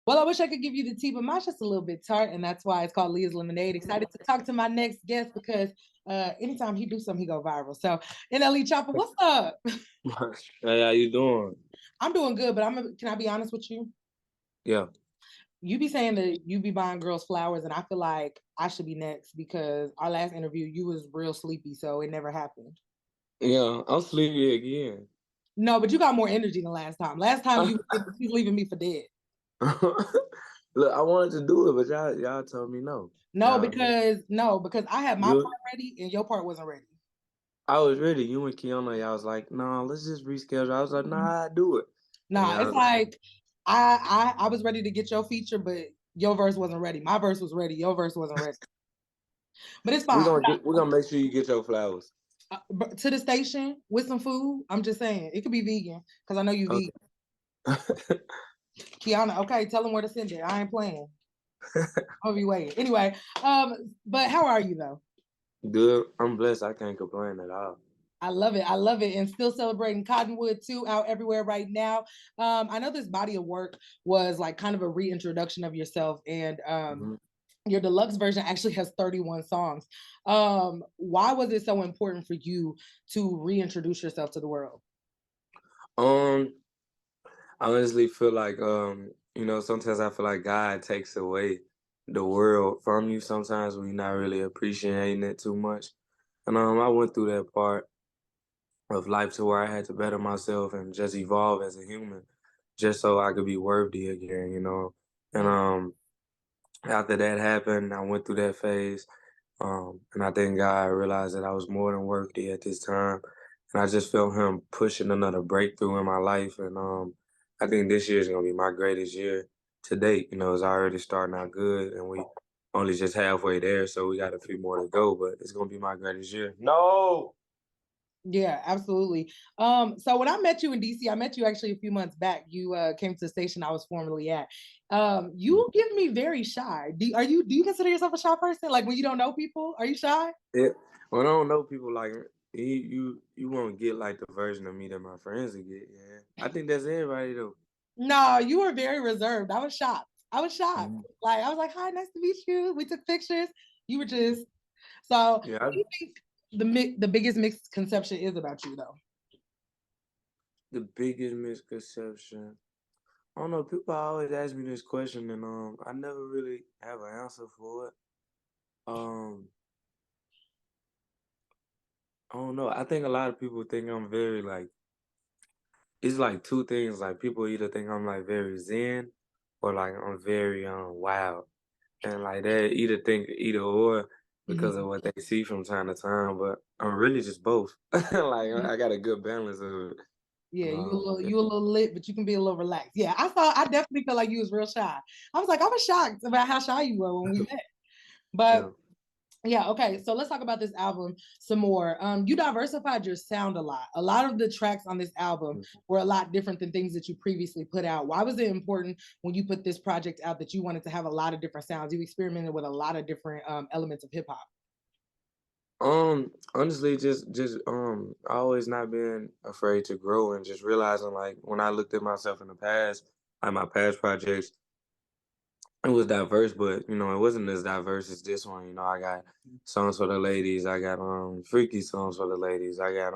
Well, I wish I could give you the tea, but mine's just a little bit tart, and that's why it's called Leah's Lemonade. Excited to talk to my next guest because anytime he do something, he go viral. So, NLE Choppa, what's up? Hey, how you doing? I'm doing good, but can I be honest with you? Yeah. You be saying that you be buying girls flowers, and I feel like I should be next because our last interview, you was real sleepy, so it never happened. Yeah, I'm sleepy again. No, but you got more energy than last time. Last time you was leaving me for dead. Look, I wanted to do it, but y'all told me no. Y'all, No, because I had my part you, ready and your part wasn't ready. I was ready. You and Kiana, y'all was like, no, let's just reschedule. I was like, nah, I do it. And Nah, y'all it's was like, like I was ready to get your feature, but your verse wasn't ready. My verse was ready. Your verse wasn't ready. But it's fine. we're gonna make sure you get your flowers. To the station with some food. I'm just saying it could be vegan because I know you vegan. Okay. Kiana, okay, tell them where to send it. I ain't playing. I'll be waiting. Anyway, but how are you though? Good. I'm blessed. I can't complain at all. I love it. I love it. And still celebrating Cottonwood too, out everywhere right now. I know this body of work was like kind of a reintroduction of yourself, and Mhm. your deluxe version actually has 31 songs. Why was it so important for you to reintroduce yourself to the world? Um, I honestly feel like sometimes I feel like God takes away the world from you sometimes when you're not really appreciating it too much. And I went through that part of life to where I had to better myself and just evolve as a human just so I could be worthy again. And Mm. after that happened, I went through that phase. And I thank God I realized that I was more than worthy at this time. And I just felt him pushing another breakthrough in my life. And I think this year is gonna be my greatest year to date. It's already starting out good and we only just halfway there, so we got a few more to go, but it's gonna be my greatest year. No. Yeah, absolutely. So when I met you in DC, I met you actually a few months back. You came to the station I was formerly at. You give me very shy. Do you consider yourself a shy person? Like when you don't know people, are you shy? Yeah. When I don't know people like you won't get like the version of me that my friends will get, yeah. I think that's everybody though. No, you were very reserved. I was shocked. I was shocked. Mhm. Like I was like, "Hi, nice to meet you." We took pictures. You were just so. What Yeah, do you think the biggest misconception is about you, though? the biggest misconception. I don't know. People always ask me this question, and I never really have an answer for it. Um, I don't know. I think a lot of people think I'm very like. It's like two things. Like people either think I'm like very zen, or like I'm very wild, and like they either think either or because Mhm. of what they see from time to time. But I'm really just both. Like I got a good balance of it. Yeah, Yeah. you a little lit, but you can be a little relaxed. Yeah, I saw. I definitely feel like you was real shy. I was shocked about how shy you were when we met. But Yeah. yeah, okay. So let's talk about this album some more. You diversified your sound a lot. A lot of the tracks on this album were a lot different than things that you previously put out. Why was it important when you put this project out that you wanted to have a lot of different sounds? You experimented with a lot of different elements of hip hop. Honestly, just I always not been afraid to grow and just realizing like when I looked at myself in the past, like my past projects, it was diverse, but it wasn't as diverse as this one. I got songs for the ladies, I got freaky songs for the ladies, I got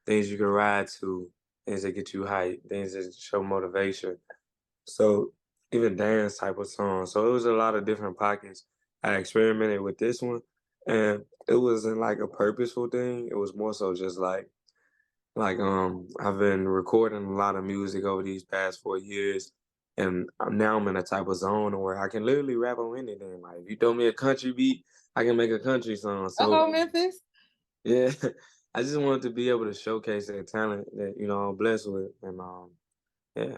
things you can ride to, things that get you hyped, things that show motivation. So even dance type of songs. So it was a lot of different pockets. I experimented with this one, and it wasn't like a purposeful thing. It was more so just like I've been recording a lot of music over these past 4 years, and now I'm in a type of zone where I can literally rap on anything. Like if you throw me a country beat, I can make a country song. So Oh, Memphis. yeah, I just wanted to be able to showcase that talent that I'm blessed with, and yeah.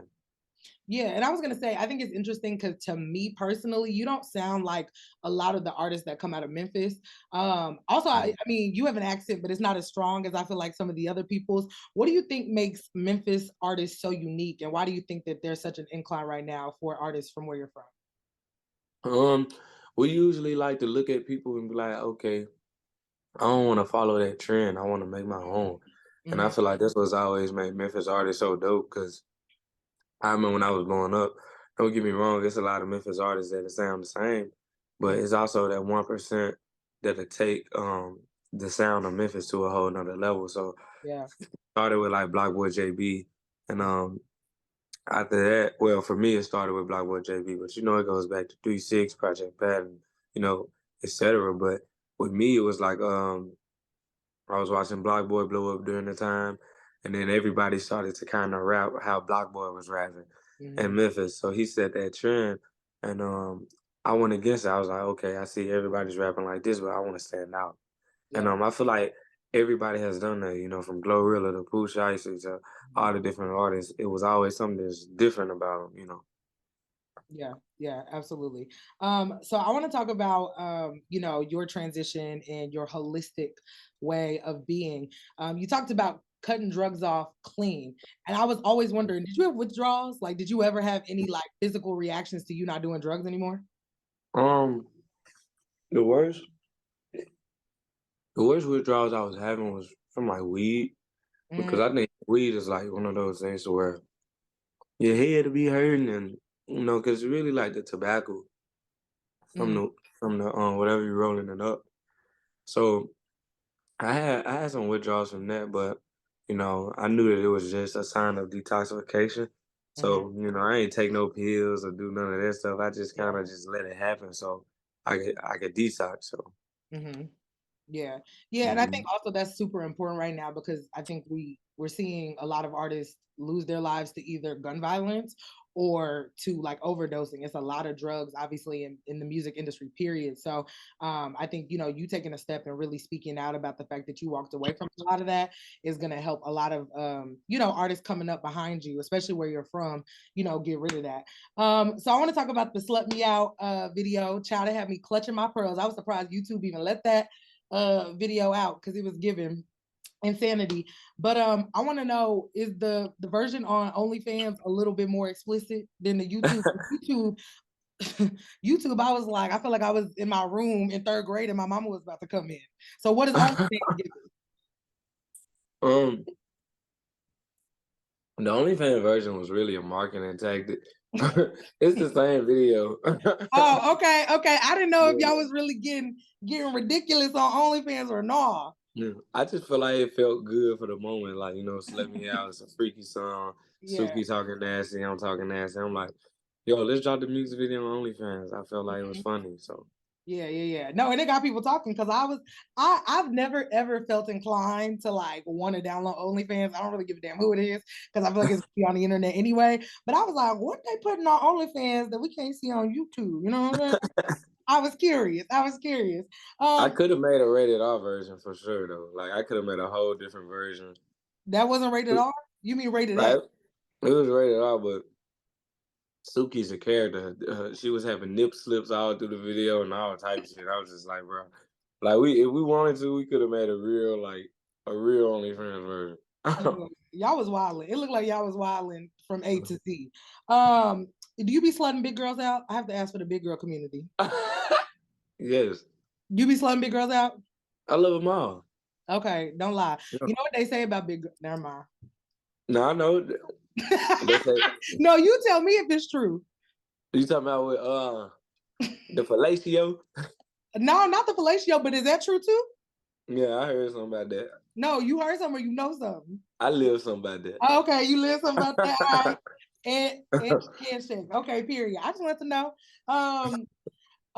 Yeah, and I was gonna say, I think it's interesting because to me personally, you don't sound like a lot of the artists that come out of Memphis. Also, I mean, you have an accent, but it's not as strong as I feel like some of the other people's. What do you think makes Memphis artists so unique, and why do you think that there's such an incline right now for artists from where you're from? Um, we usually like to look at people and be like, okay, I don't want to follow that trend. I want to make my own. And I Mhm. feel like that's what's always made Memphis artists so dope. Cause I remember when I was growing up, don't get me wrong, it's a lot of Memphis artists that sound the same, but Mhm. it's also that 1% that'll take the sound of Memphis to a whole nother level. So Yeah. started with like Block Boy JB, and Mhm. after that, well, for me, it started with Block Boy JB, but you know, it goes back to 3 6, Project Pat, and you know, etc. But with me, it was like I was watching Block Boy blow up during the time, and then everybody started to kind of rap how Block Boy was rapping in Mhm. Memphis. So he set that trend, and I went against it. I was like, okay, I see everybody's rapping like this, but I want to stand out. And Yep. I feel like everybody has done that, you know, from Glorilla to Pooh Shiesty to all Mhm. the different artists. It was always something that's different about them, you know. Yeah, yeah, absolutely. So I want to talk about your transition and your holistic way of being. You talked about cutting drugs off clean. And I was always wondering, did you have withdrawals? Like, did you ever have any like physical reactions to you not doing drugs anymore? Um, the worst, the worst withdrawals I was having was from like weed because Mm, I think weed is like one of those things where your head will be hurting, and you know, because it's really like the tobacco from mm, the whatever you're rolling it up. So I had some withdrawals from that, but you know, I knew that it was just a sign of detoxification. mhm, So, you know, I ain't take no pills or do none of that stuff. I just yeah. kind of just let it happen so I could detox. So, Mhm. Yeah. Yeah, and I think mhm. also that's super important right now because I think we're seeing a lot of artists lose their lives to either gun violence or to like overdosing. It's a lot of drugs, obviously, in the music industry, period. So I think, you taking a step and really speaking out about the fact that you walked away from a lot of that is going to help a lot of, artists coming up behind you, especially where you're from, get rid of that. So I want to talk about the Slut Me Out video. Child, it had me clutching my pearls. I was surprised YouTube even let that video out because it was given insanity. But I want to know, is the version on OnlyFans a little bit more explicit than the YouTube? YouTube, YouTube, I was like, I feel like I was in my room in third grade and my mama was about to come in. So what is OnlyFans giving? um, the OnlyFans version was really a marketing tactic. It's the same video. Oh, okay, okay. I didn't know if Yeah. y'all was really getting ridiculous on OnlyFans or not. Yeah. I just feel like it felt good for the moment. Like, you know, Slut Me Out, it's a freaky song. Yeah. Suki talking nasty, I'm talking nasty. I'm like, yo, let's drop the music video on OnlyFans. I felt like it was Mhm. funny. So Yeah, yeah, yeah. No, and it got people talking because I've never ever felt inclined to like want to download OnlyFans. I don't really give a damn who it is because I feel like it's on the internet anyway. But I was like, what they putting on OnlyFans that we can't see on YouTube? You know what I'm saying? I was curious. I was curious. I Um, could have made a rated R version for sure though. Like I could have made a whole different version. that wasn't rated R. You mean rated X? Right? It was rated R, but Suki's a character. She was having nip slips all through the video and all type of shit. I was just like, bro, like if we wanted to, we could have made a real OnlyFans version. Yeah, y'all was wilding. It looked like y'all was wilding from A to Z. Um, do you be slutting big girls out? I have to ask for the big girl community. Yes, You be slutting big girls out? I love them all. Okay, don't lie. Yeah. You know what they say about big? Never mind. No, I know. They say No, you tell me if it's true. you talking about with the fellatio. No, not the fellatio, but is that true too? Yeah, I heard something about that. No, you heard something or you know something. I live something about that. Okay, you learned something about that. All right. And handshake. Okay, period. I just want to know. Um,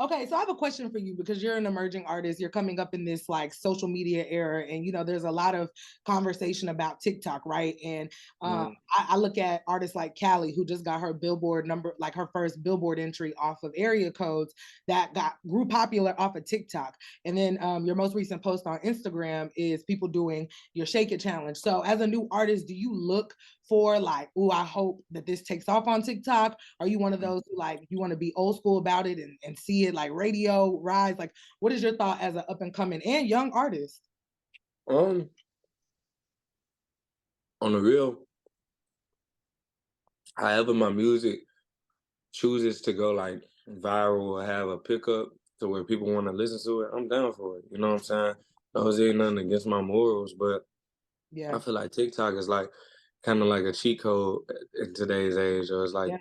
Okay, so I have a question for you because you're an emerging artist. You're coming up in this like social media era, and there's a lot of conversation about TikTok, right? And Mm. I look at artists like Callie, who just got her Billboard number, like her first Billboard entry off of area codes that grew popular off of TikTok. And then your most recent post on Instagram is people doing your Shake It challenge. So as a new artist, do you look for like, oh, I hope that this takes off on TikTok? Are you one of those who like you want to be old school about it and see it like radio rise? Like, what is your thought as an up and coming and young artist? Um, on the real, however my music chooses to go like viral or have a pickup to where people want to listen to it, I'm down for it. You know what I'm saying? No, there ain't nothing against my morals, but I Yeah. feel like TikTok is like kind of like a cheat code in today's age. Or it's like, Yeah,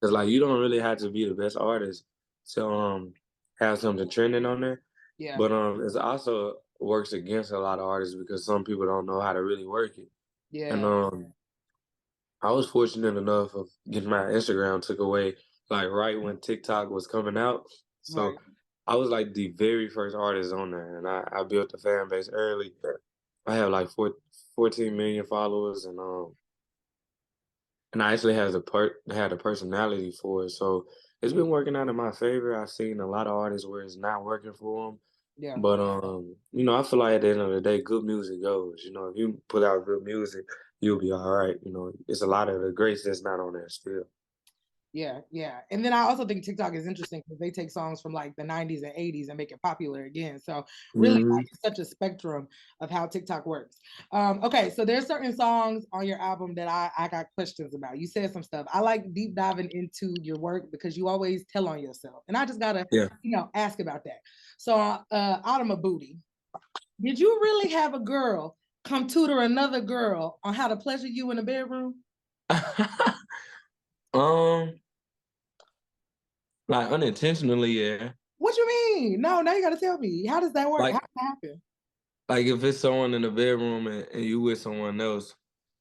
because like you don't really have to be the best artist to have something trending on there. yeah, But it's also works against a lot of artists because some people don't know how to really work it. And yeah, I was fortunate enough of getting my Instagram took away like right when TikTok was coming out. right. So I was like the very first artist on there, and I built the fan base early. I have like 14 million followers, and I actually had a personality for it. So it's been working out in my favor. I've seen a lot of artists where it's not working for them. Yeah. But I feel like at the end of the day, good music goes. If you put out good music, you'll be all right. It's a lot of the greats that's not on there still. Yeah, yeah. And then I also think TikTok is interesting because they take songs from like the 90s and 80s and make it popular again. So really Hmm. like such a spectrum of how TikTok works. Okay, so there's certain songs on your album that I got questions about. You said some stuff. I like deep diving into your work because you always tell on yourself. And I just gotta, Yeah. ask about that. So Autumn of Booty, did you really have a girl come tutor another girl on how to pleasure you in the bedroom? um, like unintentionally, yeah. What you mean? No, now you gotta tell me. How does that work? How Like does that happen? like if it's someone in the bedroom and you with someone else,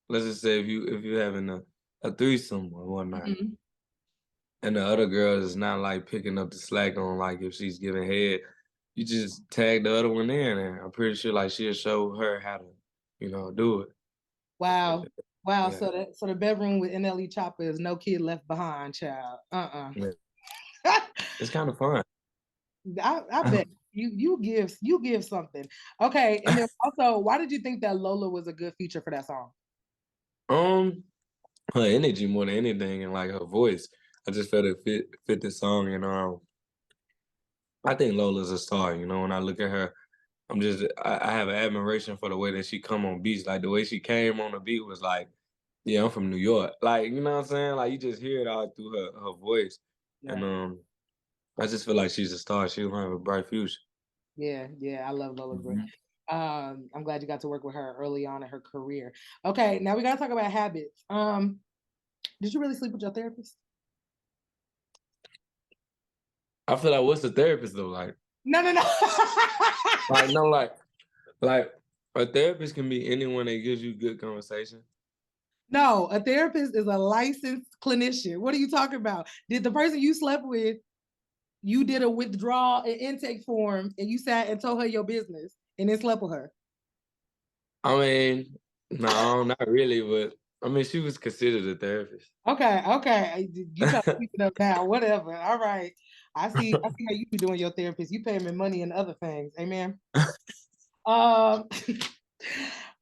let's just say if you having a threesome or whatnot, Mhm. and the other girl is not like picking up the slack on like if she's giving head, you just tag the other one in, and I'm pretty sure like she'll show her how to, do it. Wow. Wow. Yeah, So the bedroom with NLE Choppa is no kid left behind, child. yeah. It's kind of fun. I bet you give something. Okay, and then also, why did you think that Lola was a good feature for that song? um, her energy more than anything, and like her voice, I just felt it fit the song, and I think Lola's a star. When I look at her, I have an admiration for the way that she come on beats. Like the way she came on the beat was like, yeah, I'm from New York. Like, you know what I'm saying? Like you just hear it all through her voice. And Yeah, I just feel like she's a star. She's gonna have a bright future. yeah, yeah. I love Lola Brooke. Mhm. I'm glad you got to work with her early on in her career. Okay, now we gotta talk about habits. Did you really sleep with your therapist? I feel like what's a therapist though? No, no, no. No, like a therapist can be anyone that gives you good conversation. No, a therapist is a licensed clinician. What are you talking about? Did the person you slept with, you did a withdrawal and intake form and you sat and told her your business and then slept with her? I mean, no, not really, but I mean she was considered a therapist. Okay, okay. You try to keep it up now. Whatever. All right. I see how you be doing your therapist. You pay me money and other things. Amen. Um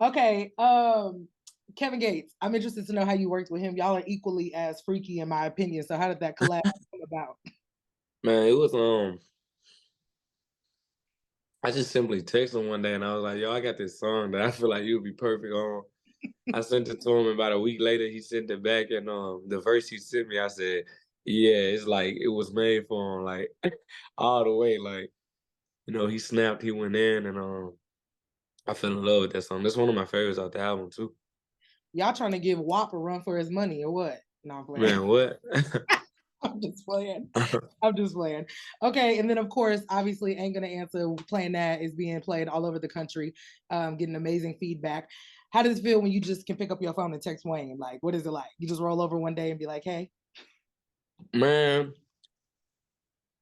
okay. Kevin Gates. I'm interested to know how you worked with him. Y'all are equally as freaky in my opinion. So how did that collab come about? Man, it was I just simply texted him one day and I was like, yo, I got this song that I feel like you'd be perfect on. I sent it to him about a week later. He sent it back, and the verse he sent me, I said, "Yeah, it's like it was made for him, like all the way." Like he snapped, he went in, and I fell in love with that song. That's one of my favorites off the album too. Y'all trying to give WAP a run for his money or what? No, I'm playing. Man, what? I'm just playing. I'm just playing. Okay, and then of course, obviously, ain't gonna answer. Playing that is being played all over the country, getting amazing feedback. How does it feel when you just can pick up your phone and text Wayne? Like, what is it like? You just roll over one day and be like, "Hey." Man,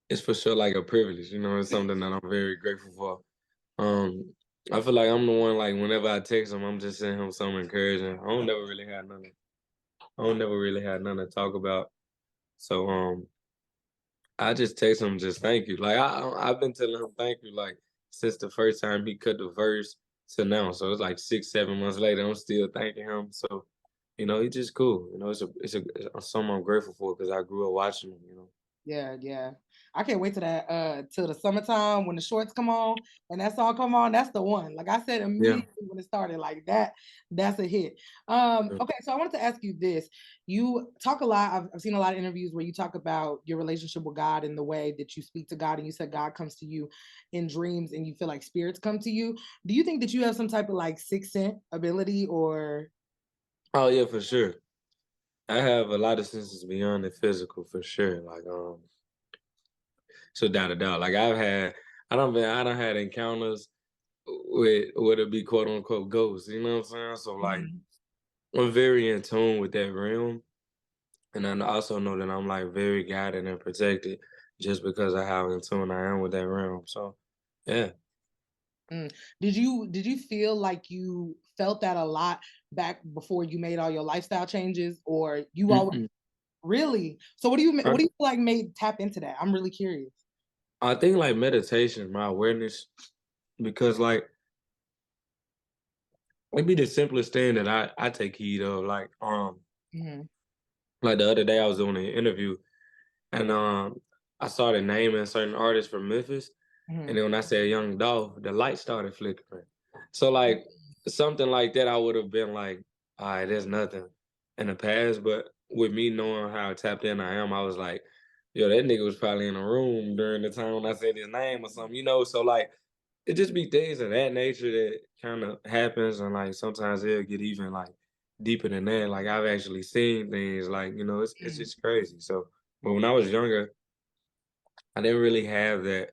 it's for sure like a privilege. It's something that I'm very grateful for. Um, I feel like I'm the one like whenever I text him, I'm just sending him something encouraging. I don't never really had nothing to talk about. So I just text him just thank you. Like I've been telling him thank you like since the first time he cut the verse to now. So it's like 6, 7 months later. I'm still thanking him. So he's just cool. It's something I'm grateful for because I grew up watching him. Yeah, yeah. I can't wait till till the summertime when the shorts come on and that song come on. That's the one. Like I said Yeah. immediately when it started, like that's a hit. Okay, so I wanted to ask you this. You talk a lot, I've seen a lot of interviews where you talk about your relationship with God and the way that you speak to God, and you said God comes to you in dreams and you feel like spirits come to you. Do you think that you have some type of like sixth sense ability or Oh yeah, for sure. I have a lot of senses beyond the physical for sure. Like so without a doubt. Like I don't had encounters with what it be quote unquote ghosts, you know what I'm saying? So like Mhm. I'm very in tune with that realm. And I also know that I'm like very guided and protected just because of how in tune I am with that realm. So yeah. Mm. Did you feel like you felt that a lot back before you made all your lifestyle changes, or you always Mm-mm. really? So what do you feel like made tap into that? I'm really curious. I think like meditation, my awareness, because like it be the simplest thing that I take heed of. Mhm, Like the other day I was doing an interview and I started naming certain artists from Memphis. And mhm, then when I said Young Dolph, the light started flickering. So like something like that, I would have been like, all right, there's nothing in the past. But with me knowing how tapped in I am, I was like, yo, that nigga was probably in a room during the time when I said his name or something, you know? So like it just be things of that nature that kind of happens, and like sometimes it'll get even like deeper than that. Like I've actually seen things like, you know, it's mhm, just crazy. So but when I was younger, I didn't really have that.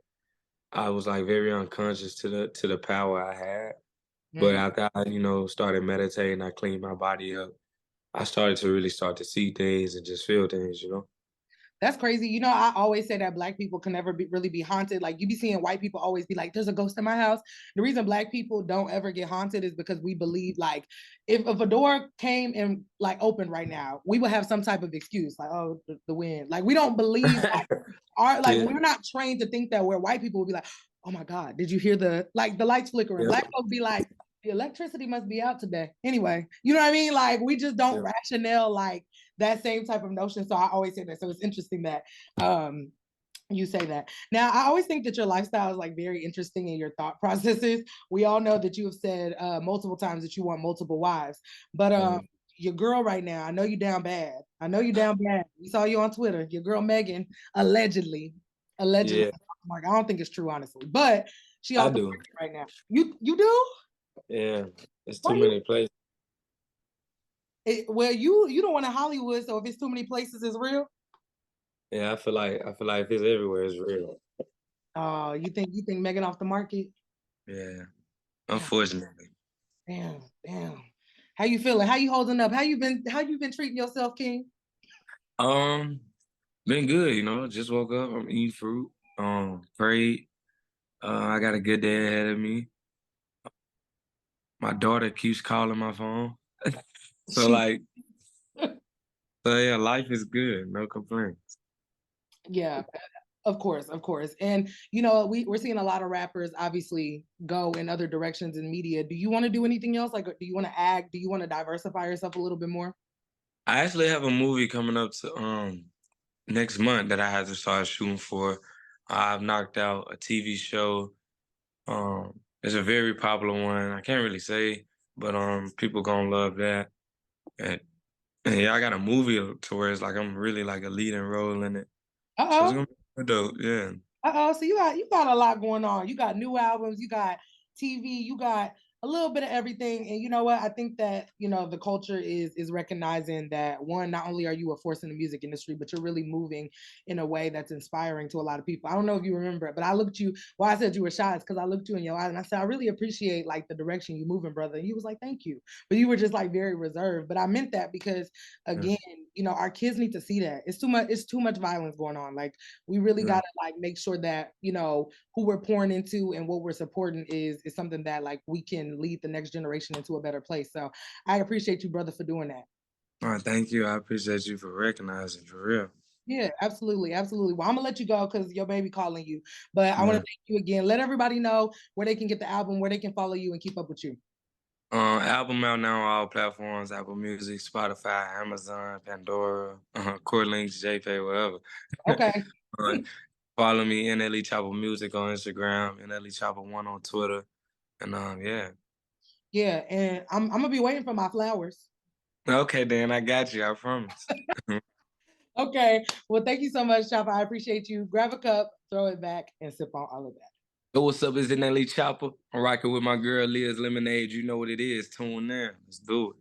I was like very unconscious to the power I had. But mhm. after I, you know, started meditating, I cleaned my body up. I started to really start to see things and just feel things, you know? That's crazy. You know, I always say that black people can never really be haunted. Like you be seeing white people always be like, "There's a ghost in my house." The reason black people don't ever get haunted is because we believe like if a door came and like opened right now, we would have some type of excuse like, "Oh, the wind." Like we don't believe our like Yeah. we're not trained to think that where white people would be like, "Oh my God, did you hear the lights flickering?" Yeah. Black folks be like, "The electricity must be out today." Anyway, you know what I mean? Like we just don't Yeah. rationale like that same type of notion. So I always say that. So it's interesting that um you say that. Now, I always think that your lifestyle is like very interesting in your thought processes. We all know that you have said multiple times that you want multiple wives, but Mhm. your girl right now, I know you down bad. I know you down bad. We saw you on Twitter. Your girl Megan allegedly, Yeah, Mark. I don't think it's true, honestly, but she I off the do. market right now. You do? Yeah. It's Why too you? many places. Well, you don't want to Hollywood, so if it's too many places, it's real. Yeah, I feel like if it's everywhere, it's real. Oh, you think Megan off the market? Yeah. Damn, Unfortunately. damn. How you feeling? How you holding up? How you been treating yourself, King? Um, been good, you know. Just woke up. I'm eating fruit. Prayed. I got a good day ahead of me. My daughter keeps calling my phone. So She like, so yeah, life is good. No complaints. Yeah, of course, of course. And you know, we're seeing a lot of rappers obviously go in other directions in media. Do you want to do anything else? Like do you want to act? Do you want to diversify yourself a little bit more? I actually have a movie coming up to next month that I have to start shooting for. I've knocked out a TV show. It's a very popular one. I can't really say, but people gonna love that. And, and yeah, I got a movie to where it's like I'm really like a leading role in it. So it's Uh-oh. gonna be dope. Yeah. Uh-oh. So you got a lot going on. You got new albums, you got TV, you got a little bit of everything. And you know what? I think that, the culture is recognizing that one, not only are you a force in the music industry, but you're really moving in a way that's inspiring to a lot of people. I don't know if you remember it, but I looked you, why I said you were shy is because I looked you in your eyes and I said, I really appreciate like the direction you moving, brother. And you was like, thank you. But you were just like very reserved. But I meant that because Yeah. again, our kids need to see that. It's too much violence going on. Like we really Yeah. got to like make sure that who we're pouring into and what we're supporting is something that like we can lead the next generation into a better place. So I appreciate you, brother, for doing that. All right, thank you. I appreciate you for recognizing for real. Yeah, absolutely, absolutely. Well, I'm gonna let you go because your baby calling you, but I want to Yeah. thank you again. Let everybody know where they can get the album, where they can follow you and keep up with you. Album out now on all platforms: Apple Music, Spotify, Amazon, Pandora, Core Links, JPay, whatever. Okay. uh, Follow me, NLE Choppa Music on Instagram, NLE Choppa One on Twitter, and yeah. Yeah, and I'm gonna be waiting for my flowers. Okay, Dan, I got you. I promise. Okay. Well, thank you so much, Chopper. I appreciate you. Grab a cup, throw it back, and sip on all of that. Yo, what's up? It's NLE Choppa. I'm rocking with my girl Leah's Lemonade. You know what it is. Tune in. Let's do it.